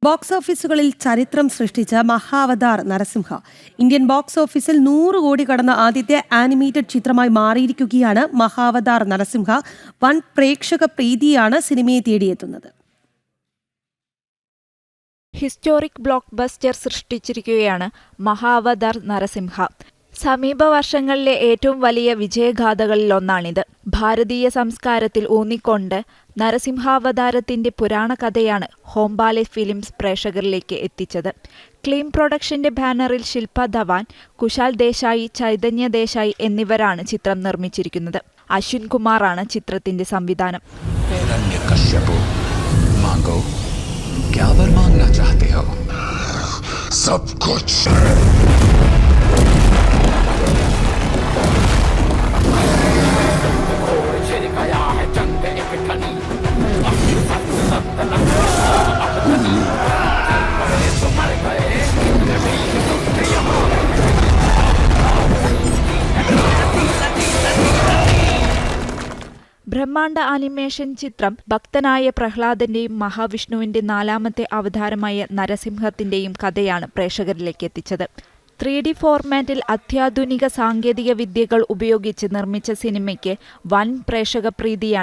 Box ഓഫീസുകളിൽ ചരിത്രം സൃഷ്ടിച്ച മഹാവതാർ നരസിംഹ ഇന്ത്യൻ ബോക്സ് ഓഫീസിൽ 100 കോടി കടന്ന ആദ്യത്തെ ആനിമേറ്റഡ് ചിത്രമായി മാറിയിരിക്കുകയാണ് മഹാവതാർ നരസിംഹ. വൻ പ്രേക്ഷക പ്രീതിയാണ് സിനിമയെ തേടിയെത്തുന്നത്. ഹിസ്റ്റോറിക് ബ്ലോക്ക് ബസ്റ്റർ സൃഷ്ടിച്ചിരിക്കുകയാണ് മഹാവതാർ നരസിംഹ. സമീപ വർഷങ്ങളിലെ ഏറ്റവും വലിയ വിജയഗാഥകളിലൊന്നാണിത്. ഭാരതീയ സംസ്കാരത്തിൽ ഊന്നിക്കൊണ്ട് നരസിംഹാവതാരത്തിന്റെ പുരാണ കഥയാണ് ഹോംബാലെ ഫിലിംസ് പ്രേക്ഷകരിലേക്ക് എത്തിച്ചത്. ക്ലീം പ്രൊഡക്ഷന്റെ ബാനറിൽ ശില്പ ധവാൻ, കുശാൽ ദേശായി, ചൈതന്യ ദേശായി എന്നിവരാണ് ചിത്രം നിർമ്മിച്ചിരിക്കുന്നത്. അശ്വിൻ കുമാറാണ് ചിത്രത്തിന്റെ സംവിധാനം. ബ്രഹ്മാണ്ഡ ആനിമേഷൻ ചിത്രം ഭക്തനായ പ്രഹ്ലാദന്റെയും മഹാവിഷ്ണുവിന്റെ 4ാമത്തെ അവതാരമായ നരസിംഹത്തിന്റെയും കഥയാണ് പ്രേക്ഷകരിലേക്ക് എത്തിച്ചത്. 3D ഫോർമാറ്റിൽ അത്യാധുനിക സാങ്കേതിക വിദ്യകൾ ഉപയോഗിച്ച് നിർമ്മിച്ച സിനിമയ്ക്ക് വൻ പ്രേക്ഷക പ്രീതിയാണ്